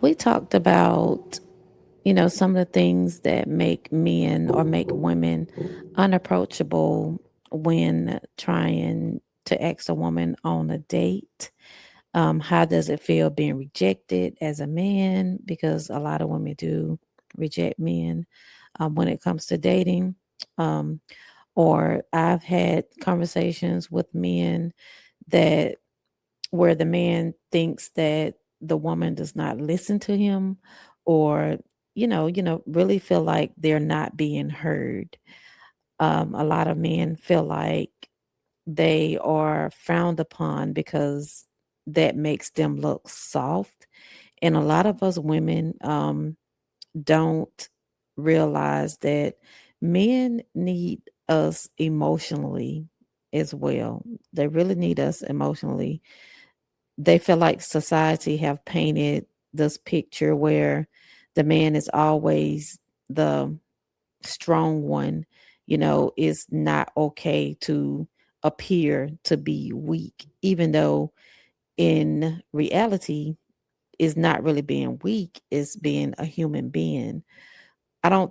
We talked about, some of the things that make men or make women unapproachable when trying to ask a woman on a date. How does it feel being rejected as a man? Because a lot of women do reject men when it comes to dating. Um, or I've had conversations with men that where the man thinks that the woman does not listen to him or really feel like they're not being heard. A lot of men feel like they are frowned upon because that makes them look soft, and a lot of us women don't realize that men need us emotionally as well. They really need us emotionally. They feel like society have painted this picture where the man is always the strong one. It's not okay to appear to be weak, even though in reality is not really being weak, is being a human being. I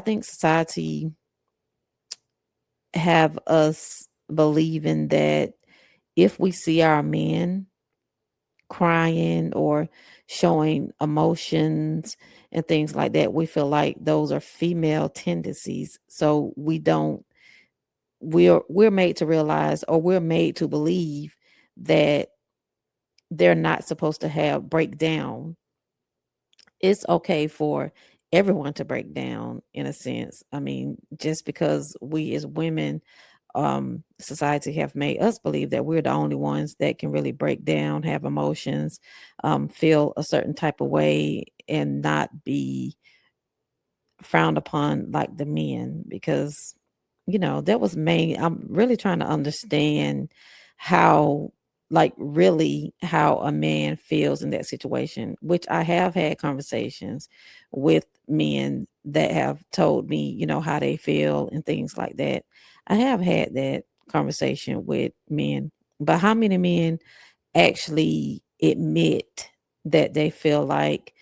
think society have us believing that if we see our men crying or showing emotions and things like that, we feel like those are female tendencies. So we're made to realize, or we're made to believe, that they're not supposed to have breakdown. It's okay for everyone to break down, in a sense. I mean, just because we as women, society have made us believe that we're the only ones that can really break down, have emotions, feel a certain type of way, and not be frowned upon like the men. Because that was main. I'm really trying to understand how, like, really how a man feels in that situation, which I have had conversations with men that have told me, how they feel and things like that. I have had that conversation with men, but how many men actually admit that they feel like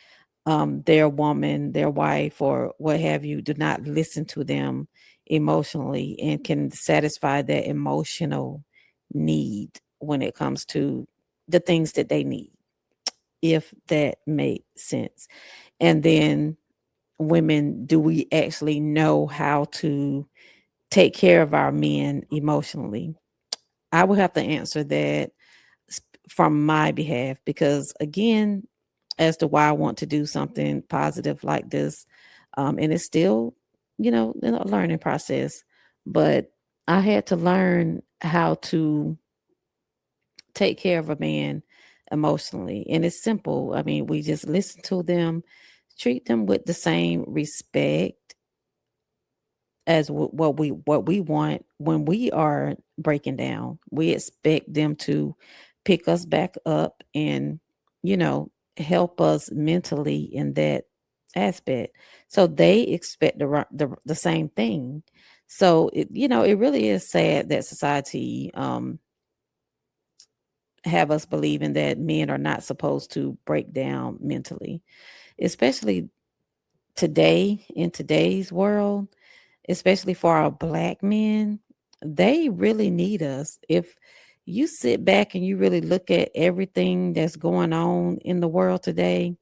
their woman, their wife, or what have you, do not listen to them emotionally and can satisfy their emotional need when it comes to the things that they need, if that makes sense. And then, women, do we actually know how to take care of our men emotionally? I would have to answer that from my behalf, because again, as to why I want to do something positive like this, and it's still, a learning process, but I had to learn how to take care of a man emotionally, and it's simple. I mean, we just listen to them, treat them with the same respect as what we want. When we are breaking down, we expect them to pick us back up and you know help us mentally in that aspect. So they expect the same thing. So it really is sad that society have us believing that men are not supposed to break down mentally, especially today, in today's world, especially for our black men. They really need us. If you sit back and you really look at everything that's going on in the world today,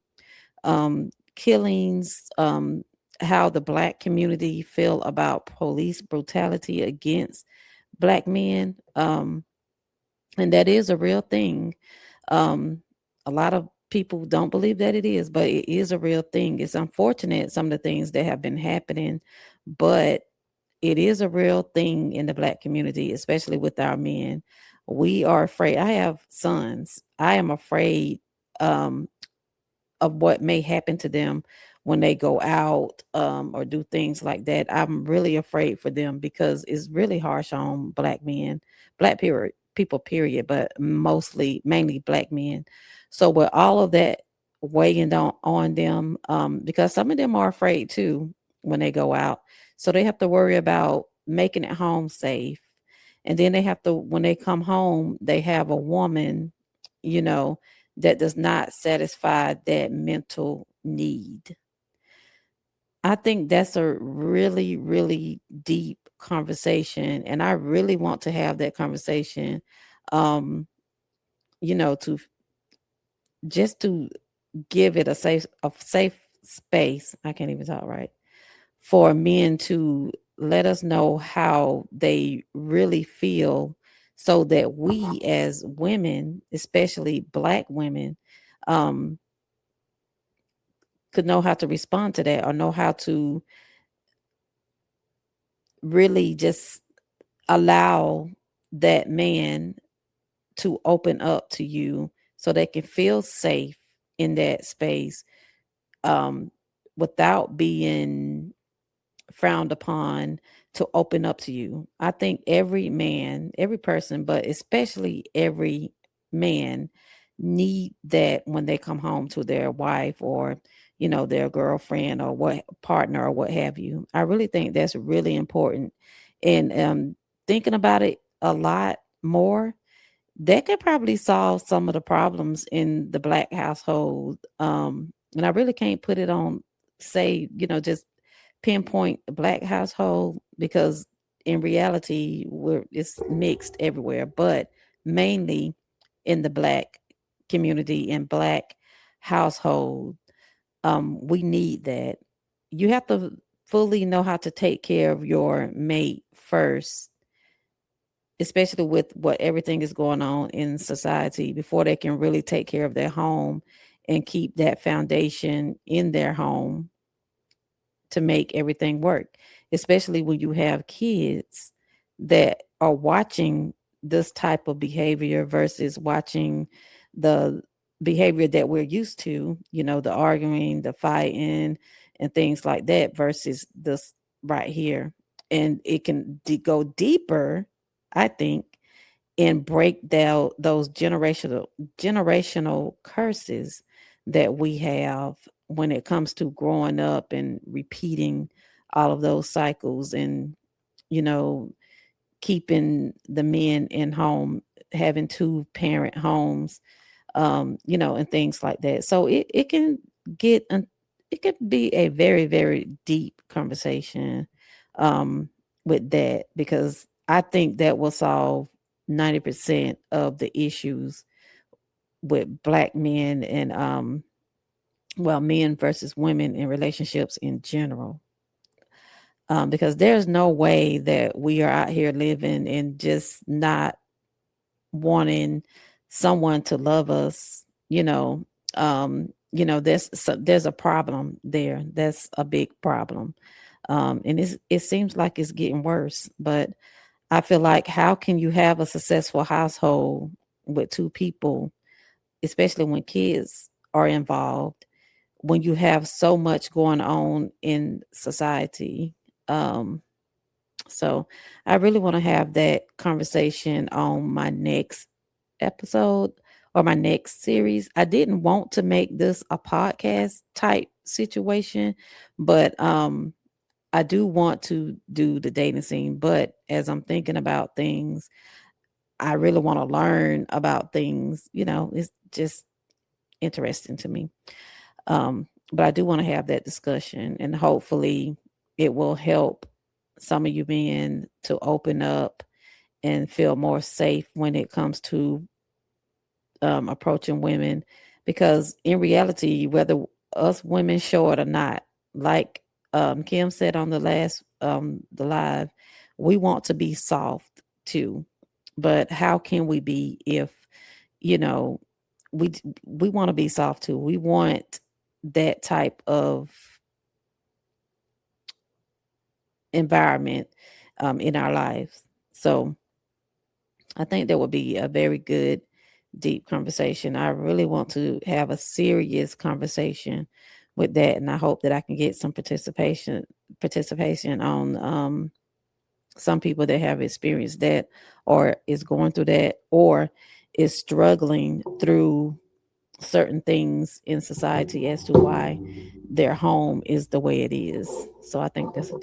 killings, how the black community feel about police brutality against black men, and that is a real thing. A lot of people don't believe that it is, but it is a real thing. It's unfortunate, some of the things that have been happening, but it is a real thing in the black community, especially with our men. We are afraid. I have sons. I am afraid um, of what may happen to them when they go out, or do things like that. I'm really afraid for them because it's really harsh on black men, black people, period, but mainly black men. So with all of that weighing on them, because some of them are afraid too when they go out. So they have to worry about making it home safe. And then they have to, when they come home, they have a woman, you know, that does not satisfy that mental need. I think that's a really, really deep conversation. And I really want to have that conversation, um, to just to give it a safe space. I can't even talk right, for men to let us know how they really feel, so that we as women, especially Black women, um, could know how to respond to that, or know how to really just allow that man to open up to you, so they can feel safe in that space, um, without being frowned upon, to open up to you. I think every man, every person, but especially every man, need that when they come home to their wife, or their girlfriend, or what partner, or what have you. I really think that's really important. And thinking about it a lot more, that could probably solve some of the problems in the Black household. And I really can't put it on, say, just pinpoint the Black household, because in reality, it's mixed everywhere, but mainly in the Black community and Black household. We need that. You have to fully know how to take care of your mate first, especially with what everything is going on in society, before they can really take care of their home and keep that foundation in their home to make everything work, especially when you have kids that are watching this type of behavior versus watching the behavior that we're used to, the arguing, the fighting, and things like that, versus this right here. And it can go deeper, I think, and break down those generational curses that we have when it comes to growing up and repeating all of those cycles, and you know keeping the men in home, having two parent homes, and things like that. So it can get it could be a very, very deep conversation, um, with that, because I think that will solve 90% of the issues with Black men, and men versus women in relationships in general. Because there's no way that we are out here living and just not wanting someone to love us. There's a problem there. That's a big problem. And it seems like it's getting worse. But I feel like, how can you have a successful household with two people, especially when kids are involved, when you have so much going on in society? Um, so I really want to have that conversation on my next episode, or my next series. I didn't want to make this a podcast type situation, but I do want to do the dating scene. But as I'm thinking about things, I really want to learn about things. It's just interesting to me. But I do want to have that discussion, and hopefully it will help some of you men to open up and feel more safe when it comes to approaching women. Because in reality, whether us women show it or not, like Kim said on the live, we want to be soft too. But how can we be if you know we we want to be soft too? We want that type of environment in our lives. So I think that would be a very good, deep conversation. I really want to have a serious conversation with that, and I hope that I can get some participation on some people that have experienced that, or is going through that, or is struggling through certain things in society as to why their home is the way it is. So I think that'll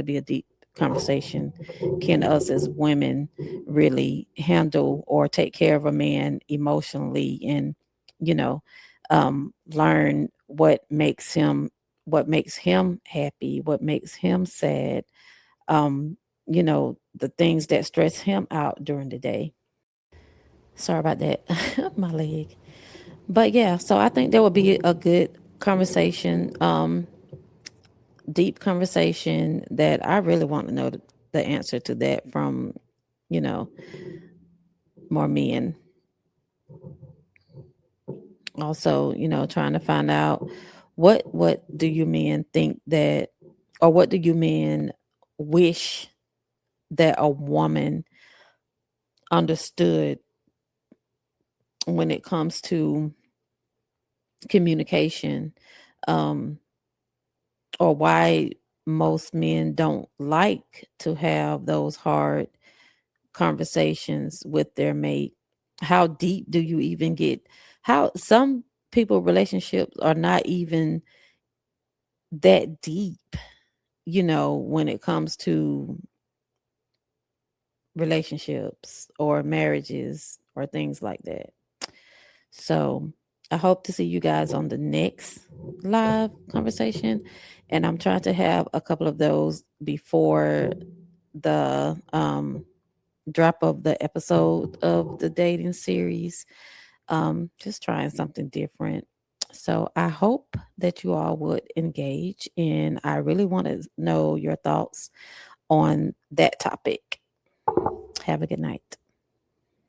be a deep conversation. Can us as women really handle or take care of a man emotionally, and you know, learn what makes him happy, what makes him sad, um, the things that stress him out during the day. Sorry about that, my leg. But yeah, so I think that would be a good conversation, deep conversation that I really want to know the answer to that from, you know, more men. Also, trying to find out what do you men think that, or what do you men wish that a woman understood when it comes to communication, um, or why most men don't like to have those hard conversations with their mate. How deep do you even get? How some people relationships are not even that deep, when it comes to relationships or marriages or things like that. So I hope to see you guys on the next live conversation. And I'm trying to have a couple of those before the drop of the episode of the dating series. Just trying something different. So I hope that you all would engage, and I really want to know your thoughts on that topic. Have a good night.